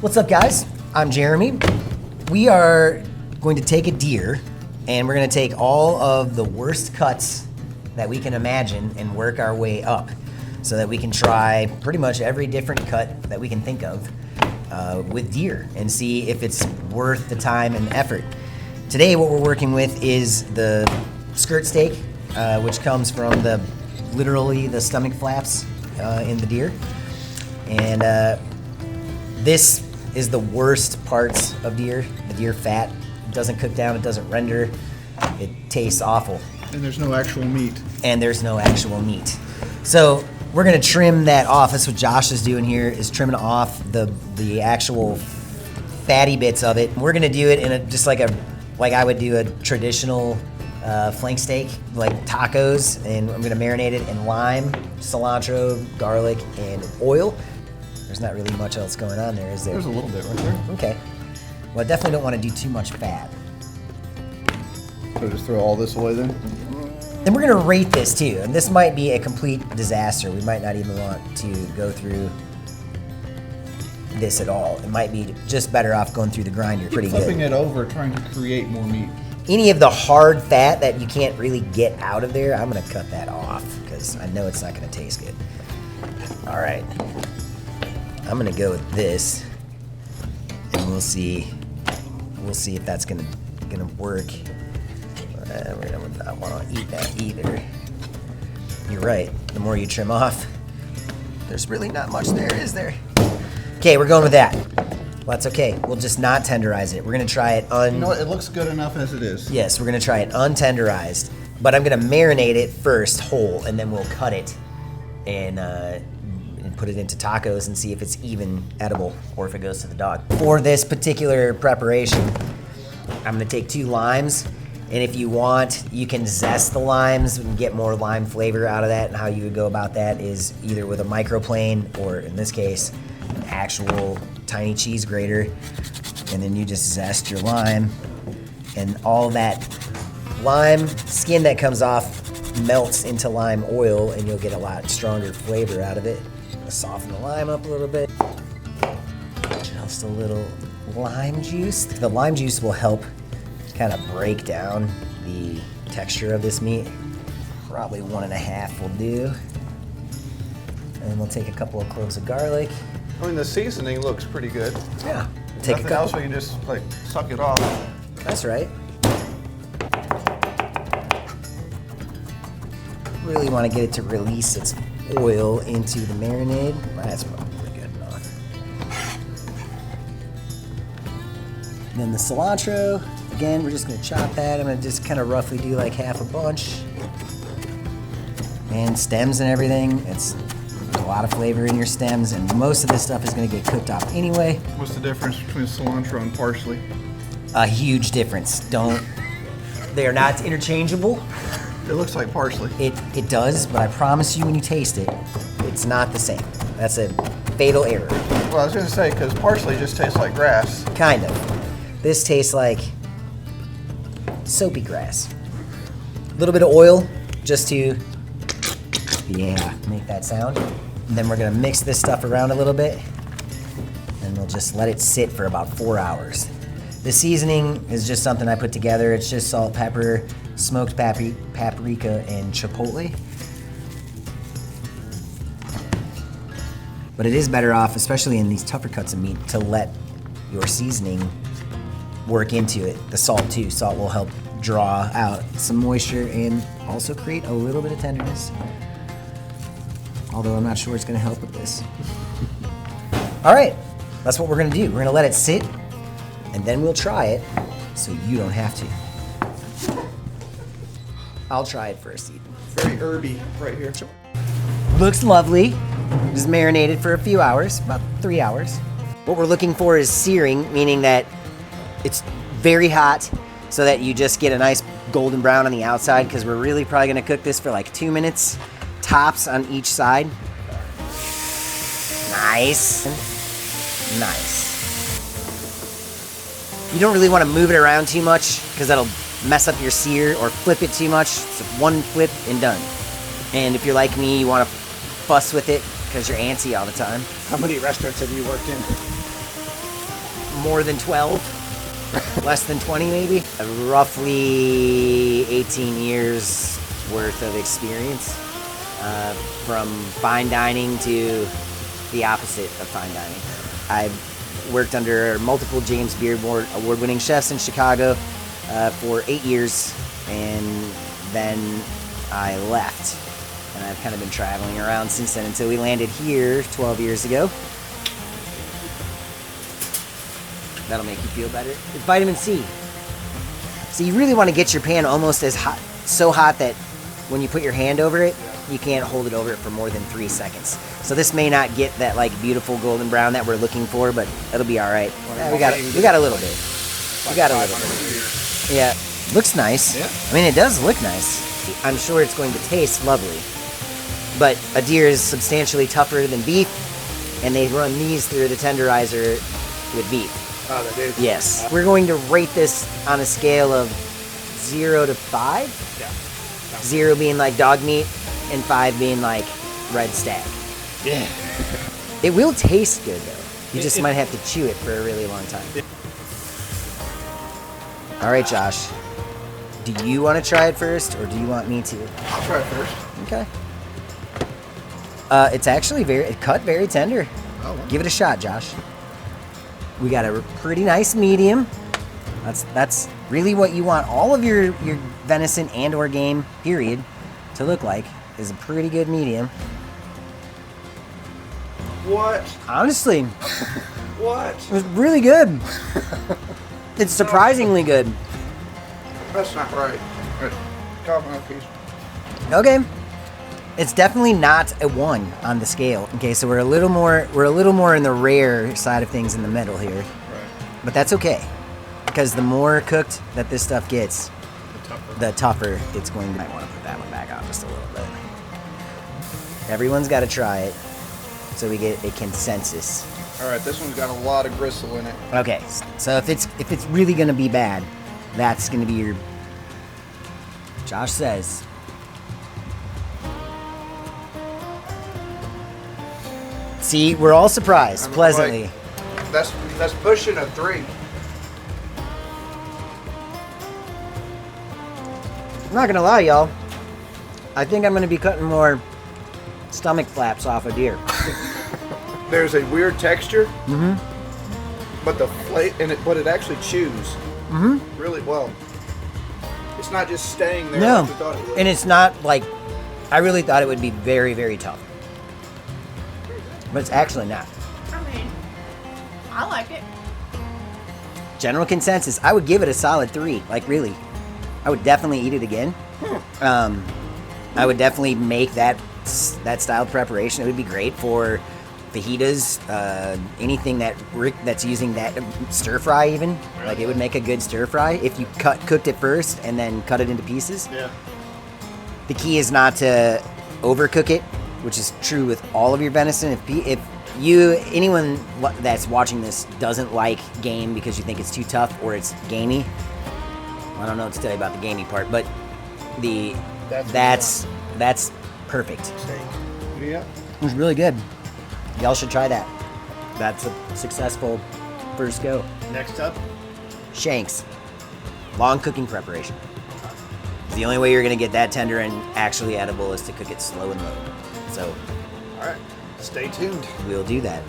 What's up, guys? I'm Jeremy. We are going to take a deer and we're going to take all of the worst cuts that we can imagine and work our way up so that we can try pretty much every different cut that we can think of with deer and see if it's worth the time and effort. Today what we're working with is the skirt steak, which comes from literally the stomach flaps in the deer. And this is the worst parts of deer. The deer fat. It doesn't cook down, it doesn't render, it tastes awful. And there's no actual meat. And there's no actual meat. So we're gonna trim that off. That's what Josh is doing here, is trimming off the actual fatty bits of it. We're gonna do it in just like I would do a traditional flank steak, like tacos, and I'm gonna marinate it in lime, cilantro, garlic, and oil. There's not really much else going on there, is there? There's a little bit right there. Okay. Well, I definitely don't want to do too much fat. So just throw all this away then? Then we're gonna rate this too, and this might be a complete disaster. We might not even want to go through this at all. It might be just better off going through the grinder. Pretty good. Flipping it over, trying to create more meat. Any of the hard fat that you can't really get out of there, I'm gonna cut that off because I know it's not gonna taste good. All right. I'm gonna go with this, and we'll see if that's gonna work. We don't not want to eat that either. You're right. The more you trim off, there's really not much there, is there? Okay, we're going with that. Well, that's okay. We'll just not tenderize it. We're gonna try it You know what? It looks good enough as it is. Yes, we're gonna try it untenderized, but I'm gonna marinate it first whole, and then we'll cut it and put it into tacos and see if it's even edible or if it goes to the dog. For this particular preparation, I'm gonna take 2 limes, and if you want, you can zest the limes and get more lime flavor out of that. And how you would go about that is either with a microplane or, in this case, an actual tiny cheese grater, and then you just zest your lime, and all that lime skin that comes off melts into lime oil, and you'll get a lot stronger flavor out of it. Soften the lime up a little bit. Just a little lime juice. The lime juice will help kind of break down the texture of this meat. Probably 1.5 will do. And we'll take a couple of cloves of garlic. I mean, the seasoning looks pretty good. Yeah. Take Nothing else, we can just like suck it off. That's right. Really want to get it to release its oil into the marinade. That's probably good enough. And then the cilantro, again, we're just gonna chop that. I'm gonna just kind of roughly do like half a bunch. And stems and everything, there's a lot of flavor in your stems, and most of this stuff is gonna get cooked off anyway. What's the difference between cilantro and parsley? A huge difference. They are not interchangeable. It looks like parsley. It does, but I promise you when you taste it, it's not the same. That's a fatal error. Well, I was gonna say, because parsley just tastes like grass. Kind of. This tastes like soapy grass. A little bit of oil, just to, make that sound. And then we're gonna mix this stuff around a little bit, and we'll just let it sit for about 4 hours. The seasoning is just something I put together. It's just salt, pepper, smoked paprika, and chipotle. But it is better off, especially in these tougher cuts of meat, to let your seasoning work into it. The salt too. Salt will help draw out some moisture and also create a little bit of tenderness. Although I'm not sure it's gonna help with this. All right, that's what we're gonna do. We're gonna let it sit, and then we'll try it so you don't have to. I'll try it first, Ethan. Very herby right here. Looks lovely. Just marinated for a few hours, about 3 hours. What we're looking for is searing, meaning that it's very hot so that you just get a nice golden brown on the outside, because we're really probably gonna cook this for like 2 minutes, tops on each side. Nice. Nice. You don't really want to move it around too much because that'll mess up your sear, or flip it too much. It's one flip and done. And if you're like me, you want to fuss with it because you're antsy all the time. How many restaurants have you worked in? more than 12, less than 20 maybe. Roughly 18 years worth of experience, from fine dining to the opposite of fine dining. I've worked under multiple James Beard award-winning chefs in Chicago for 8 years, and then I left. And I've kind of been traveling around since then until we landed here 12 years ago. That'll make you feel better. It's vitamin C. So you really want to get your pan almost as hot, so hot that when you put your hand over it, you can't hold it over it for more than 3 seconds. So this may not get that like beautiful golden brown that we're looking for, but it'll be all right. Yeah, we got a little bit. We got a little bit. Yeah, looks nice. Yeah. I mean, it does look nice. I'm sure it's going to taste lovely. But a deer is substantially tougher than beef, and they run these through the tenderizer with beef. Oh, they do? Yes. We're going to rate this on a scale of 0 to 5. Yeah. 0 being like dog meat, and 5 being like red stag. Yeah. It will taste good though. You just might have to chew it for a really long time. All right, Josh. Do you want to try it first, or do you want me to? I'll try it first. Okay. It's actually cut very tender. Oh, wow. Give it a shot, Josh. We got a pretty nice medium. That's really what you want all of your venison and or game, period, to look like, is a pretty good medium. What? Honestly, What? it was really good. It's surprisingly good. That's not right. Carve my piece. Okay. It's definitely not a 1 on the scale. Okay, so we're a little more in the rare side of things in the middle here. Right. But that's okay. Because the more cooked that this stuff gets, the tougher it's going to. Might want to put that one back on just a little bit. Everyone's got to try it, so we get a consensus. All right, this one's got a lot of gristle in it. Okay, so if it's really gonna be bad, that's gonna be your. Josh says. See, we're all surprised, I mean, pleasantly. like, that's pushing a 3. I'm not gonna lie, y'all. I think I'm gonna be cutting more stomach flaps off a deer. There's a weird texture, Mm-hmm. but but it actually chews Mm-hmm. really well. It's not just staying there No, like we thought it would. and it's not like I really thought it would be very, very tough, but it's actually not. I mean, I like it. General consensus, I would give it a solid 3. Like, really, I would definitely eat it again. I would definitely make that style of preparation. It would be great for fajitas, anything that's using that stir fry even. Like, it would make a good stir fry if you cooked it first and then cut it into pieces. Yeah. The key is not to overcook it, which is true with all of your venison. If anyone that's watching this doesn't like game because you think it's too tough or it's gamey, I don't know what to tell you about the gamey part, but that's perfect. Steak. Yeah. It was really good. Y'all should try that. That's a successful first go. Next up. Shanks. Long cooking preparation. The only way you're going to get that tender and actually edible is to cook it slow and low. So All right. Stay tuned. we'll do that.